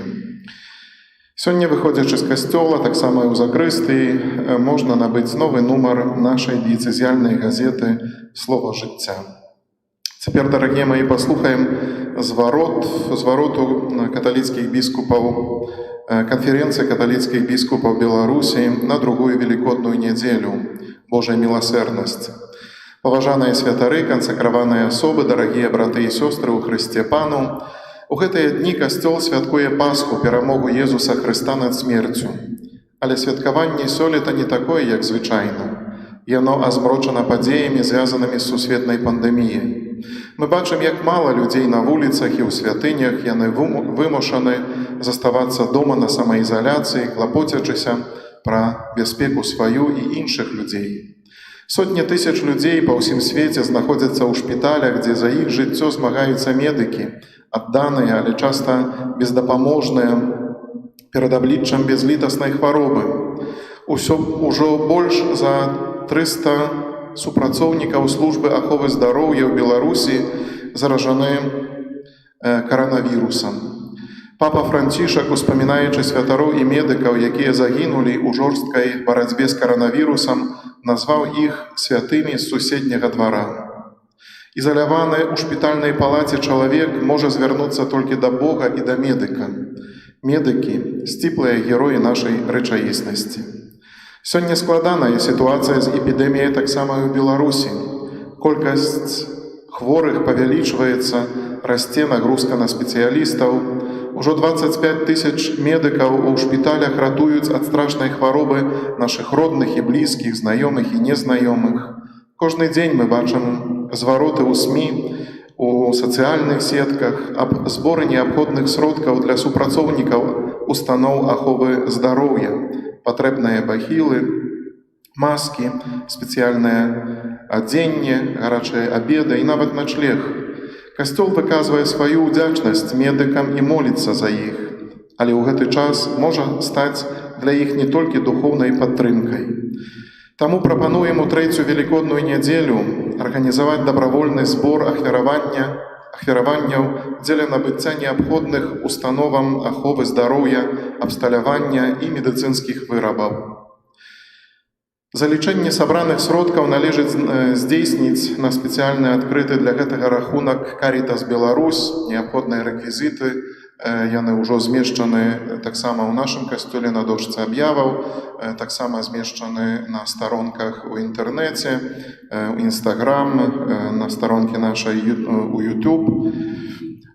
Speaker 8: Сёння, выходзячы з касцёла, таксама і ў закрыстыі, можна набыць новы нумар нашай дыяцэзіяльнай газеты «Слова жыцця». Цяпер, дарагія мои, паслухаем звароту каталіцкіх біскупаў, канферэнцыі каталіцкіх біскупаў Беларусі на другую велікодную нядзелю Божай міласэрнасці. Паважаныя святары, кансакраваныя асобы, дарагія браты і сёстры ў Хрысце Пану, у гэтыя дні касцёл святкуе Пасху, перамогу Езуса Хрыста над смерцю. Але святкаванне сёлета не такое, як звычайна. Яно азмрочана падзеямі, звязанымі з сусветнай пандэміяй. Мы бачым, як мала людзей на вуліцах і ў святынях, яны вымушаны заставацца дома на самаізаляцыі, клапоцячыся пра бяспеку сваю і іншых людзей. Сотні тысяч людзей па ўсім свеце знаходзяцца ў шпіталях, дзе за іх жыццё змагаюцца медыкі, адданыя, але часта бездапаможныя перад абліччам безлітаснай хваробы. Ужо больш за 300 супрацоўнікаў службы аховы здароўя ў Беларусі заражаны каранавірусам. Папа Францішак, успамінаючы святароў і медыкаў, якія загінулі ў жорсткай барацьбе з каранавірусам, назваў іх святымі з суседняга двара. Ізаляваны ў шпітальнай палаце чалавек можа звярнуцца толькі да Бога і да медыка. Медыкі – сціплыя героі нашай рэчаіснасці. Сёння складаная сітуацыя з эпідэміяй таксама і ў Беларусі. Колькасць хворых павялічваецца, расце нагрузка на спецыялістаў. Ужо 25 тысяч медыкаў у шпіталях ратуюць ад страшнай хваробы нашых родных і блізкіх, знаёмых і незнаёмых. Кожны дзень мы бачым звароты ў СМІ, у сацыяльных сетках аб зборы неабходных сродкаў для супрацоўнікаў устаноў аховы здароўя, патрэбныя бахілы, маскі, спецыяльнае адзенне, гарачыя абеды і нават начлег. Касцёл выказвае сваю ўдзячнасць медыкам і моліцца за іх, але ў гэты час можа стаць для іх не толькі духоўнай падтрымкай. Таму прапануем у трэцюю велікодную нядзелю арганізаваць дабравольны збор ахвяраванняў дзеля набыцця неабходных установам аховы здароўя, абсталявання і медыцынскіх вырабаў. Залічэнне сабраных сродкаў належыць здзейсніць на спецыяльны адкрыты для гэтага рахунак Карітас Беларусь, неабходныя рэквізіты, яны ўжо змешчаны таксама ў нашым касцёле на дошцы аб'яваў, таксама змешчаны на старонках у інтэрнэце, у Instagram, на старонкі нашай у YouTube.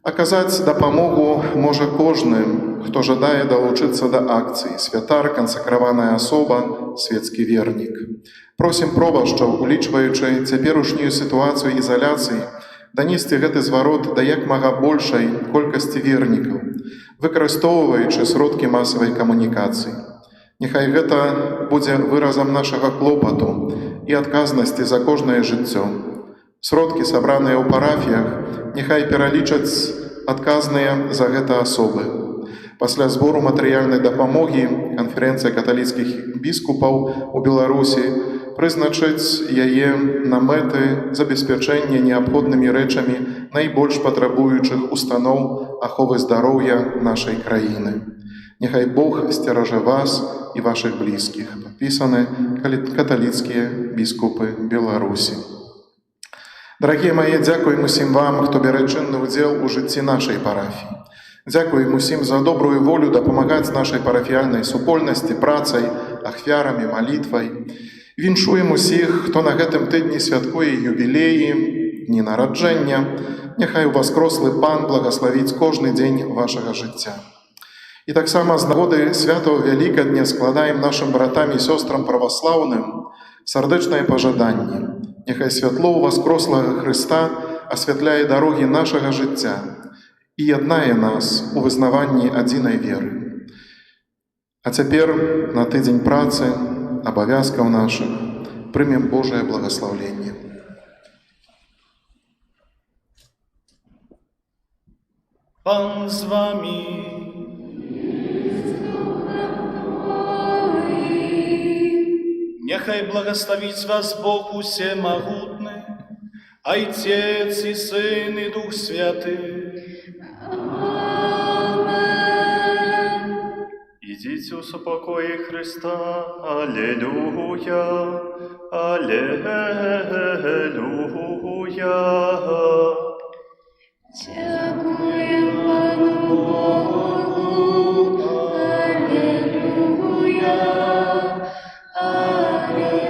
Speaker 8: Аказаць дапамогу можа кожны, хто жадае далучыцца да акцыі. Святар, кансакраваная асоба, свецкі вернік. Просім пробашчаў, улічваючы цяперашнюю сітуацыю ізаляцыі, данесці гэты зварот да як мага большай колькасці вернікаў, выкарыстоўваючы сродкі масавай камунікацыі. Няхай гэта будзе выразам нашага клопату і адказнасці за кожнае жыццё. Сродкі, сабраныя ў парафіях, няхай пералічаць адказныя за гэта асобы. Пасля збору матэрыяльнай дапамогі канферэнцыя каталіцкіх біскупаў у Беларусі прызначыць яе на мэты забеспячэння неабходнымі рэчамі найбольш патрабуючых устаноў аховы здароўя нашай краіны. Няхай Бог сцеража вас і вашых блізкіх. Падпісаны каталіцкія біскупы Беларусі. Дарагія мае, дзякуем усім вам, хто бярэ чынны ўдзел у жыцці нашай парафіі. Дзякуем усім за добрую волю дапамагаць нашай парафіяльнай супольнасці працай, ахвярамі, малітвай. Віншуем усіх, хто на гэтым тыдні святкуе юбілеі, дні нараджэння. Няхай уваскрослы Пан благаславіць кожны дзень вашага жыцця. І таксама з нагоды святого Вялікадня складаем нашым братам і сёстрам праваслаўным Сардэчнае пажаданне. Няхай святло ўваскрослага Хрыста асвятляе дарогі нашага жыцця і яднае нас у вызнаванні адзінай веры. А цяпер на тыдзень працы, абавязкаў нашых, прымем Божае благаслаўленне.
Speaker 1: Pan z wami. Niechaj błogosławić was Bóg Всемогутny, Ojciec i Syn i Duch Święty.
Speaker 6: Идите в покое Христа, аллилуйя, аллилуйя.
Speaker 7: Дякуем Пану Богу, аллилуйя, аллилуйя.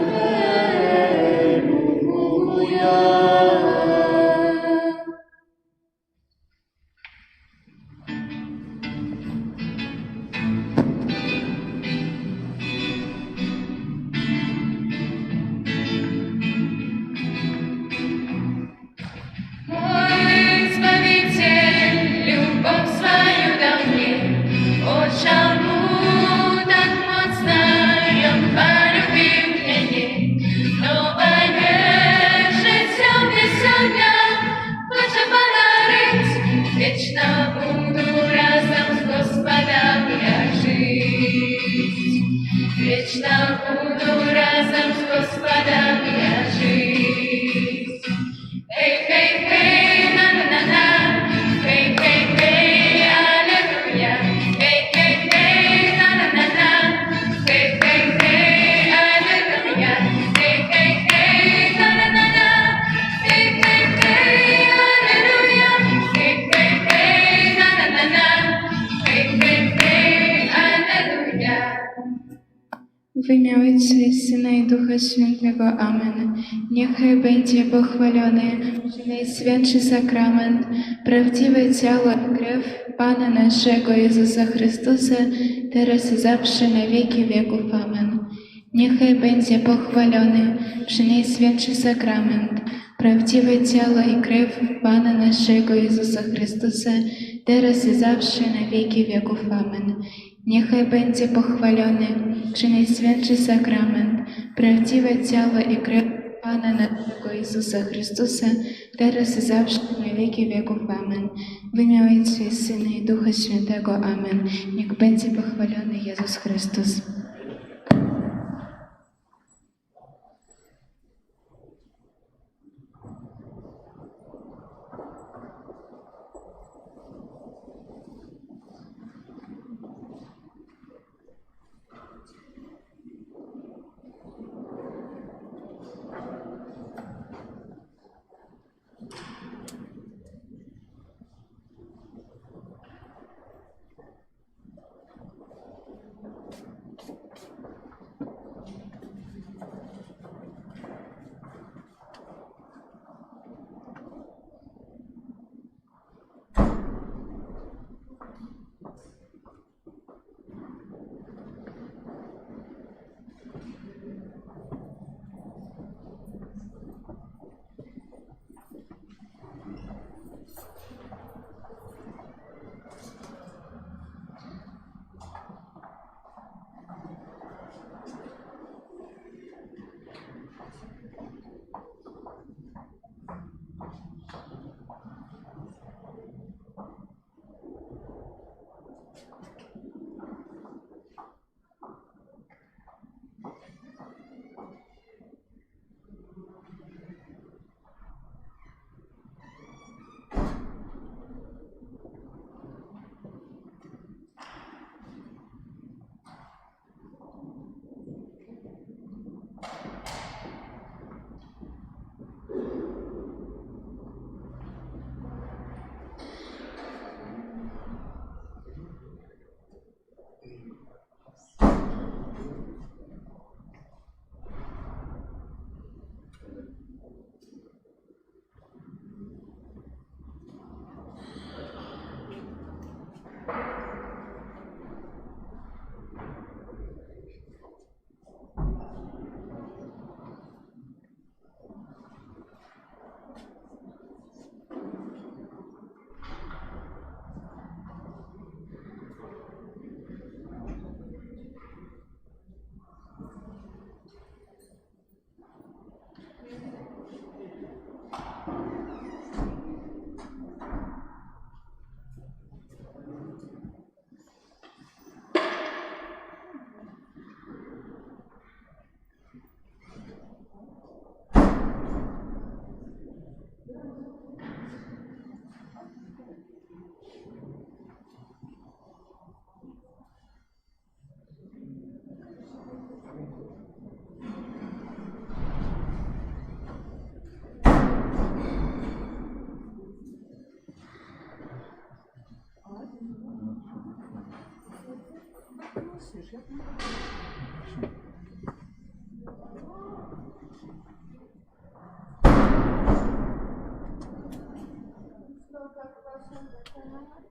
Speaker 2: Мой Избавитель, любовь свою дал мне, вот чему так моцно Он полюбил меня. Новое життя мне сегодня хоче подарить, вечно буду разом с Господом я жить. Вечно буду разом с Господом я жить. Hey, hey, hey, na na na na. Hey, hey, hey, hallelujah. Hey, hey, hey, na na na na. Hey, hey, hey, hallelujah. Hey, hey, hey, na na na na. Hey, hey, hey, hallelujah. Hey, hey, hey, na na na na. Hey, hey, hey, hallelujah.
Speaker 7: W imię Ojca i Syna i Ducha Świętego. Amen. Niechaj będzie pochwalony Najświętszy Sakrament, prawdziwe ciało i krew Pana naszego Jezusa Chrystusa, teraz i zawsze na wieki wieków. Amen. Niechaj będzie pochwalony Najświętszy Sakrament, prawdziwe ciało i krew Pana naszego Jezusa Chrystusa, teraz i zawsze na wieki wieków. Amen. Niechaj będzie pochwalony Najświętszy Sakrament, prawdziwe ciało i krew Pana naszego Jezusa Chrystusa, teraz i zawsze na wieki wieków. Amen. W imię Ojca i Syna i Ducha Świętego. Amen. Niech będzie pochwalony Jezus Chrystus.